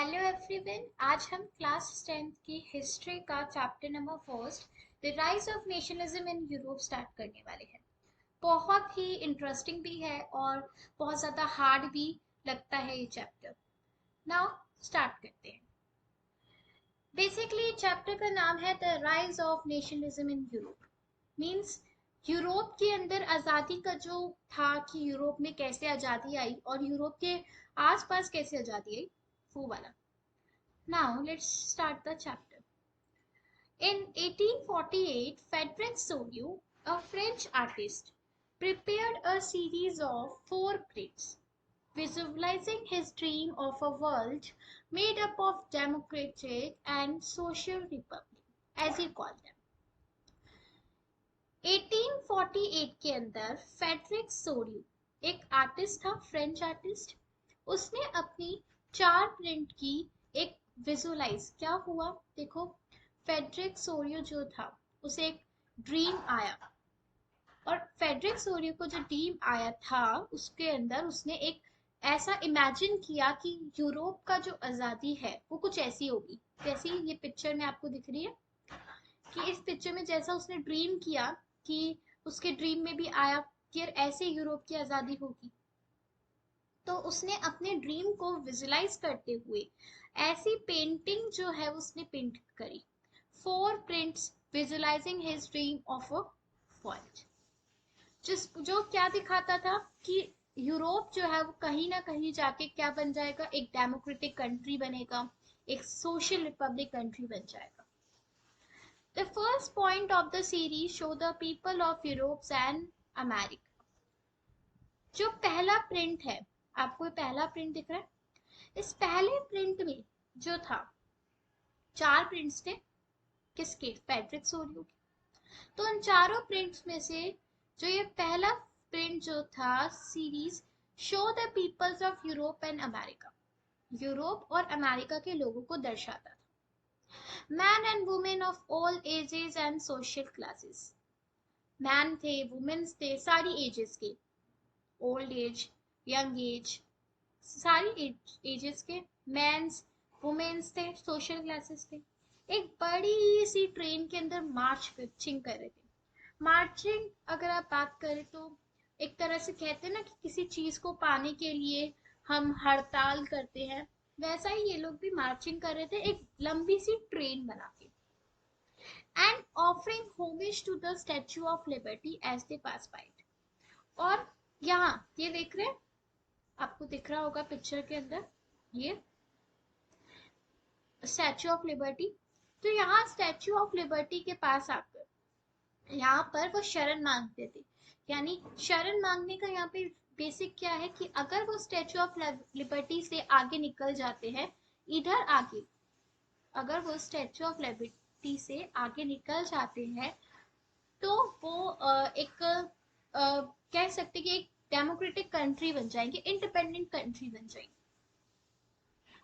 Hello everyone, आज हम class 10th की हिस्ट्री का chapter number first the rise of nationalism in Europe start करने वाले हैं। बहुत ही इंटरेस्टिंग भी है और बहुत ज़्यादा हार्ड भी लगता है ये चैप्टर। नाउ स्टार्ट करते हैं। बेसिकली चैप्टर का नाम है the rise of nationalism in Europe. Means Europe के अंदर आज़ादी का जो था कि यूरोप में कैसे आज़ादी आई और यूरोप के आसपास कैसे आज़ादी आई, वो वाला। Now let's start the chapter. In 1848, Frederic Sorio, a French artist, prepared a series of four prints, visualizing his dream of a world made up of democratic and social republic, as he called them. 1848 के अंदर Frederick Sorio एक artist था, French artist. उसने अपनी चार print की एक visualise क्या हुआ, देखो। फेडरिक सोरियो जो था उसे एक ड्रीम आया, और फेडरिक सोरियो को जो ड्रीम आया था उसके अंदर उसने एक ऐसा इमेजिन किया कि यूरोप का जो आज़ादी है वो कुछ ऐसी होगी जैसी ये पिक्चर में आपको दिख रही है। कि इस पिक्चर में जैसा उसने ड्रीम किया कि उसके ड्रीम में भी आया कि ऐसे यूरोप की आज़ादी होगी, तो उसने अपने ड्रीम को विजुलाइज करते हुए ऐसी पेंटिंग जो है उसने पेंट करी। Four prints visualising his dream of a world, जो क्या दिखाता था कि यूरोप जो है वो कहीं ना कहीं जाके क्या बन जाएगा, एक डेमोक्रेटिक कंट्री बनेगा, एक सोशल रिपब्लिक कंट्री बन जाएगा। The first point of the series show the people of Europe and America. जो पहला प्रिंट है, आपको पहला प्रिंट दिख रहा है, इस पहले प्रिंट में जो था, चार प्रिंट्स थे किसके, फेडरिक सोरियो के। तो उन चारों प्रिंट्स में से जो ये पहला प्रिंट जो था series, show the peoples of Europe and America, Europe और अमेरिका के लोगों को दर्शाता था। Man and women of all ages and social classes, man थे, वुमेन्स थे, सारी एजेस के, ओल्ड एज, यंग एज, सारी एजेस के, मेंस, वुमेन्स थे, सोशल क्लासेस थे। एक बड़ी सी ट्रेन के अंदर मार्चिंग कर रहे थे। मार्चिंग अगर आप बात करें तो एक तरह से कहते हैं ना कि किसी चीज को पाने के लिए हम हड़ताल करते हैं, वैसा ही ये लोग भी मार्चिंग कर रहे थे एक लंबी सी ट्रेन बना के, and offering homage to the Statue of Liberty as they pass by it. और यहाँ ये देख रहे हैं, आपको दिख रहा होगा पिक्चर के अंदर ये स्टैच्यू ऑफ लिबर्टी। तो यहाँ स्टैच्यू ऑफ लिबर्टी के पास आकर यहाँ पर वो शरण मांगते थे। यानी शरण मांगने का यहाँ पे बेसिक क्या है कि अगर वो स्टैच्यू ऑफ लिबर्टी से आगे निकल जाते हैं, इधर आगे, अगर वो स्टैच्यू ऑफ लिबर्टी से आगे निकल जाते हैं तो वो एक कह सकते कि एक डेमोक्रेटिक कंट्री बन जाएंगे, इंडिपेंडेंट कंट्री बन जाएंगे।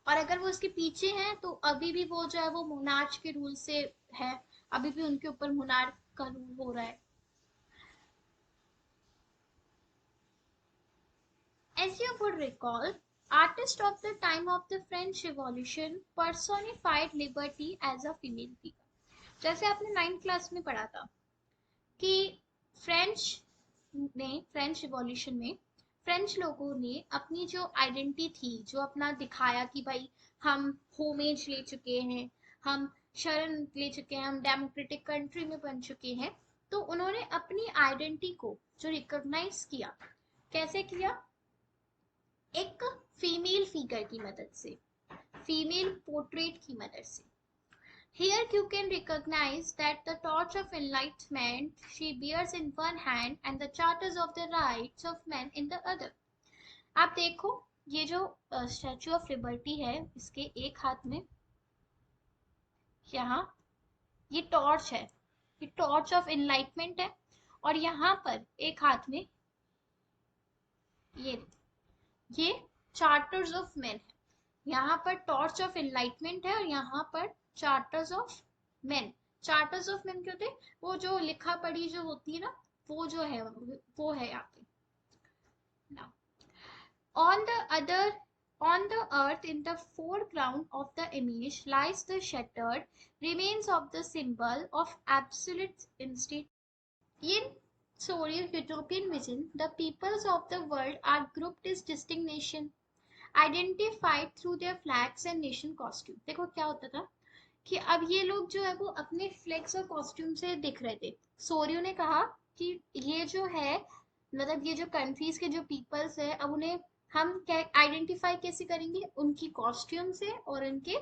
और अगर वो उसके पीछे हैं तो अभी भी वो जो है वो मोनार्च के रूल से है, अभी भी उनके ऊपर मोनार्च का रूल हो रहा है। As you would recall, artists of the time of the French Revolution personified liberty as a female figure. जैसे आपने 9th क्लास में पढ़ा था कि फ्रेंच रिवॉल्यूशन में फ्रेंच लोगों ने अपनी जो आइडेंटिटी थी, जो अपना दिखाया कि भाई हम होमेज ले चुके हैं, हम शरण ले चुके हैं, हम डेमोक्रेटिक कंट्री में बन चुके हैं, तो उन्होंने अपनी आइडेंटिटी को जो रिकॉग्नाइज किया, कैसे किया, एक फीमेल फिगर की मदद से, फीमेल पोर्ट्रेट की मदद से। Here you can recognize that the torch of enlightenment she bears in one hand and the charters of the rights of men in the other. आप देखो ये जो स्टैचू ऑफ लिबर्टी है, इसके एक हाथ में यहाँ ये टॉर्च है, ये टॉर्च ऑफ एनलाइटमेंट है, और यहाँ पर एक हाथ में ये चार्टर्स ऑफ मेन है। यहाँ पर टॉर्च ऑफ एनलाइटमेंट है और यहाँ पर charters of main. Charters of main क्या होते हैं, वो जो लिखा पढ़ी जो होती है ना, वो जो है वो है यहाँ पे। On the other On the earth, in the foreground of the image, lies the shattered remains of the symbol of absolute instinct. In Sourier's utopian vision, the peoples of the world are grouped as distinct nations, identified through their flags and nation costume. देखो क्या होता था कि अब ये लोग जो है वो अपने फ्लैग्स और कॉस्ट्यूम से दिख रहे थे। सोरियो ने कहा कि ये जो है, मतलब ये जो कंट्रीज के जो पीपल्स है, अब उन्हें हम आइडेंटिफाई कैसे करेंगे, उनकी कॉस्ट्यूम से और उनके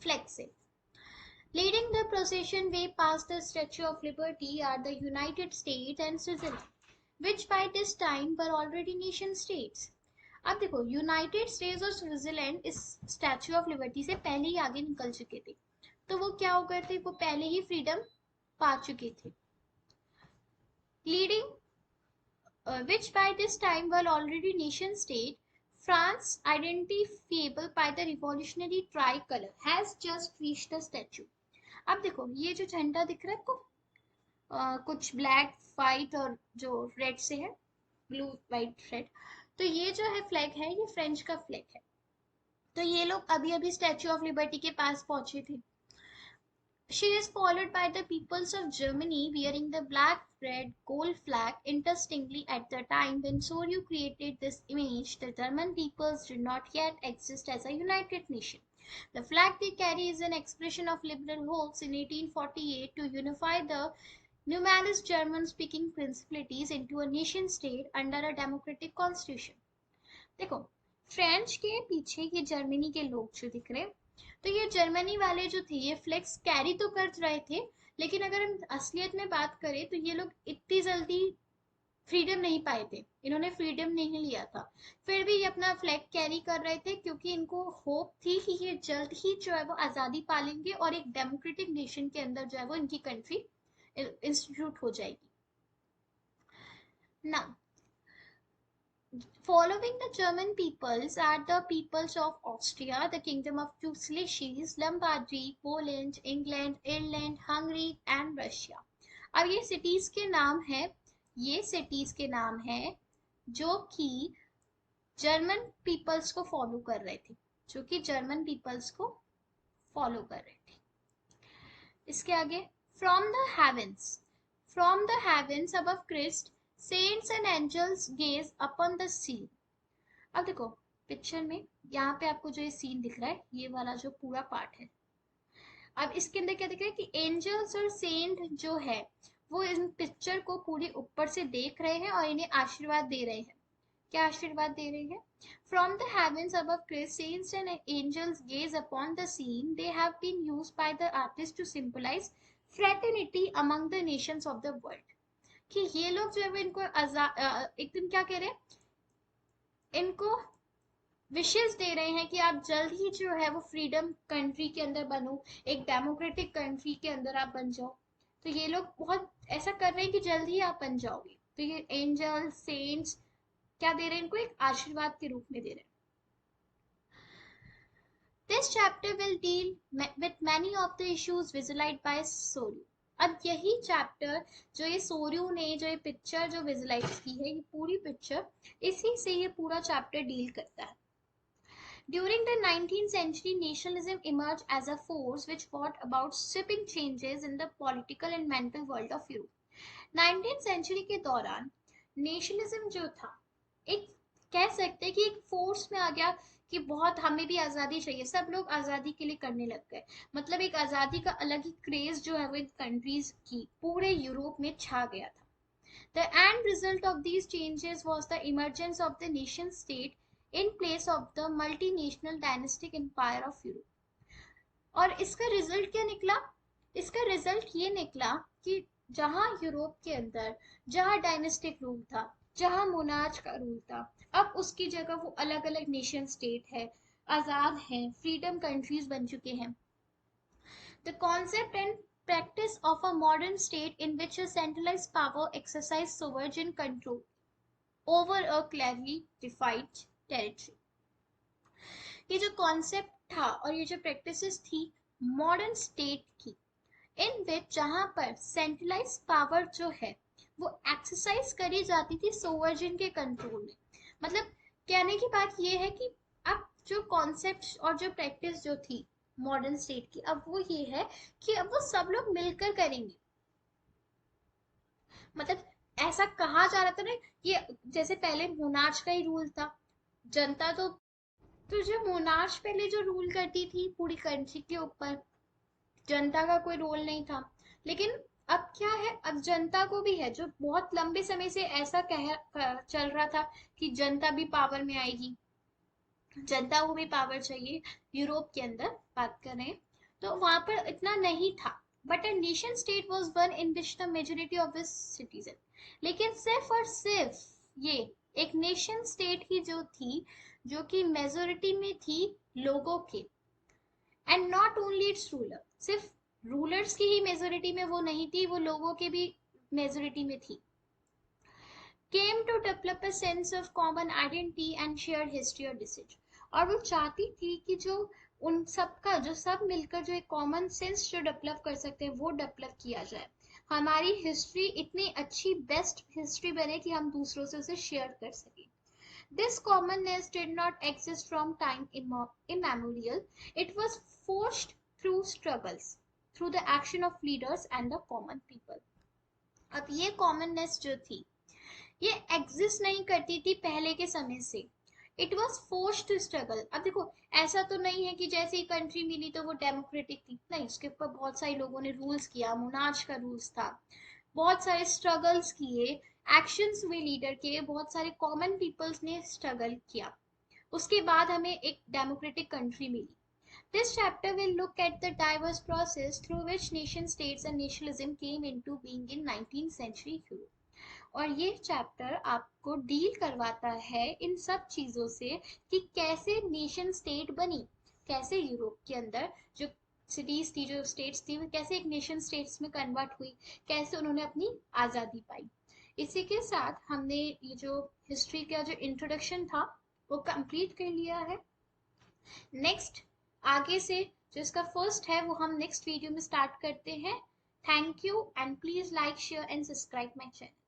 फ्लैग से। Leading the procession way past the Statue of Liberty are the United States and Switzerland, which by this time were already nation states. अब देखो, यूनाइटेड स्टेट्स और स्विट्जरलैंड इस स्टैच्यू ऑफ लिबर्टी से पहले ही आगे निकल चुके थे, तो वो क्या हो गए थे, वो पहले ही फ्रीडम पा चुके थे। Leading which by this time were already nation state, France, identifiable by the revolutionary tricolor, has just reached the statue. अब देखो, ये जो झंडा दिख रहा है आपको, कुछ ब्लैक वाइट और जो रेड से है, ब्लू वाइट रेड, तो ये जो है फ्लैग है, ये फ्रेंच का फ्लैग है। तो ये लोग अभी अभी स्टैच्यू ऑफ लिबर्टी के पास पहुंचे थे। She is followed by the peoples of Germany wearing the black, red, gold flag. Interestingly, at the time when Soryu created this image, the German peoples did not yet exist as a united nation. The flag they carry is an expression of liberal hopes in 1848 to unify the numerous German-speaking principalities into a nation-state under a democratic constitution. देखो, French के पीछे ये Germany के लोग जो दिख रहे, तो ये जर्मनी वाले जो थे ये फ्लेक्स कैरी तो कर रहे थे, लेकिन अगर हम असलियत में बात करें तो ये लोग इतनी जल्दी फ्रीडम नहीं पाए थे, इन्होंने फ्रीडम नहीं लिया था, फिर भी ये अपना फ्लैग कैरी कर रहे थे क्योंकि इनको होप थी कि ये जल्द ही जो है वो आज़ादी पालेंगे और एक डेमोक्रेटिक नेशन के अंदर जो है वो इनकी कंट्री इंस्टीट्यूट हो जाएगी ना। Following the German peoples are the peoples of Austria, the Kingdom of Two Slices, Lombardy, Poland, England, Ireland, Hungary and Russia. अब ये cities के नाम है, ये cities के नाम है जो कि जर्मन पीपल्स को फॉलो कर रहे थे, जो कि जर्मन पीपल्स को फॉलो कर रहे थे। इसके आगे, from the heavens, from the heavens above Christ, saints and angels gaze upon the scene. अब देखो पिक्चर में यहाँ पे आपको जो ये सीन दिख रहा है, ये वाला जो पूरा पार्ट है, अब इसके अंदर क्या दिख रहा है कि एंजल्स और सेंट जो है वो इन पिक्चर को पूरी ऊपर से देख रहे हैं और इन्हें आशीर्वाद दे रहे हैं। क्या आशीर्वाद दे रहे हैं? From the heavens above Christ, saints and angels gaze upon the scene, they have been used by the artist to symbolise fraternity among the nations of the world. कि ये लोग जो है वो इनको एकदम क्या कह रहे हैं, इनको विशेष दे रहे हैं कि आप जल्द ही जो है वो फ्रीडम कंट्री के अंदर बनो, एक डेमोक्रेटिक कंट्री के अंदर आप बन जाओ। तो ये लोग बहुत ऐसा कर रहे हैं कि जल्द ही आप बन जाओगे। तो ये एंजल सेंट्स क्या दे रहे हैं, इनको एक आशीर्वाद के रूप में दे रहे हैं। This chapter will deal with many of the issues visualized by Soryu. अब यही चैप्टर जो ये सोर्यू ने जो ये पिक्चर जो विजुलाइज की है, ये पूरी पिक्चर इसी से ये पूरा चैप्टर डील करता है। During the 19th century, nationalism emerged as a force which brought about sweeping changes in the political and mental world of Europe. 19th century के दौरान नेशनलिज्म जो था, एक कह सकते हैं कि एक फोर्स में आ गया कि बहुत हमें भी आज़ादी चाहिए, सब लोग आज़ादी के लिए करने लग गए। मतलब एक आज़ादी का अलग ही क्रेज जो है वो इन कंट्रीज की पूरे यूरोप में छा गया था। The end result of these changes was the emergence of the nation state in place of the multinational dynastic empire of Europe. और इसका रिजल्ट क्या निकला? इसका रिजल्ट ये निकला कि जहां यूरोप के अंदर जहां डायनेस्टिक रूल था, जहां मोनार्च का रूल था, अब उसकी जगह वो अलग अलग नेशन स्टेट है, आजाद हैं, फ्रीडम कंट्रीज बन चुके हैं। The concept and practice of a modern state in which a centralized power exercises sovereign control over a clearly defined territory. ये जो कॉन्सेप्ट था और ये जो प्रैक्टिसेस थी मॉडर्न स्टेट की, इन विच जहां पर सेंट्रलाइज पावर जो है वो एक्सरसाइज करी जाती थी सोवर्जिन के कंट्रोल में। मतलब कहने की बात ये है कि जो कॉन्सेप्ट और जो प्रैक्टिस जो थी मॉडर्न स्टेट की, अब वो ये है कि अब वो सब लोग मिलकर करेंगे। मतलब ऐसा कहा जा रहा था ना, ये जैसे पहले मोनार्च का ही रूल था, जनता तो जो मोनार्च पहले जो रूल करती थी पूरी कंट्री के ऊपर, जनता का कोई रोल नहीं था। लेकिन अब क्या है, अब जनता को भी है, जो बहुत लंबे समय से ऐसा चल रहा था कि जनता भी पावर में आएगी, जनता को भी पावर चाहिए। यूरोप के अंदर बात करें तो वहां पर इतना नहीं था। But a nation state was one in which the majority of the citizen, लेकिन सिर्फ और सिर्फ ये एक नेशन स्टेट ही जो थी, जो कि मेजोरिटी में थी लोगों के, and not only it's ruler, सिर्फ रूलर्स की ही मेजोरिटी में वो नहीं थी, वो लोगों के भी मेजोरिटी में थी। came to develop a sense of common identity and shared history or decision। और वो चाहती थी कि जो उन सबका जो सब मिलकर जो एक कॉमन सेंस जो डेवलप कर सकते हैं वो डेवलप किया जाए, हमारी हिस्ट्री इतनी अच्छी बेस्ट हिस्ट्री बने कि हम दूसरों से उसे शेयर कर सकें। This commonness did not exist from time immemorial. It was forced through struggles, through the action of leaders and the common people। अब ये कॉमननेस जो थी ये एग्जिस्ट नहीं करती थी पहले के समय से। It was forced to struggle. अब देखो, ऐसा तो नहीं है कि जैसे ही कंट्री मिली तो वो डेमोक्रेटिक थी, नहीं, उसके ऊपर बहुत सारे लोगों ने रूल्स किया, मोनार्च का रूल्स था, बहुत सारे स्ट्रगल्स किए, एक्शंस हुए लीडर के, बहुत सारे कॉमन पीपल्स ने स्ट्रगल किया, उसके बाद हमें एक डेमोक्रेटिक कंट्री मिली। This chapter will look at the diverse process through which nation states and nationalism came into being in 19th century Europe। और ये चैप्टर आपको डील करवाता है इन सब चीजों से कि कैसे नेशन स्टेट बनी, कैसे यूरोप के अंदर जो सिटीज थी, जो स्टेट्स थी, वो कैसे एक नेशन स्टेट्स में कन्वर्ट हुई, कैसे उन्होंने अपनी आज़ादी पाई। इसी के साथ हमने ये जो हिस्ट्री का जो इंट्रोडक्शन था वो कंप्लीट कर लिया है। नेक्स्ट आगे से जो इसका फर्स्ट है वो हम नेक्स्ट वीडियो में स्टार्ट करते हैं। Thank you and please like share and subscribe my channel.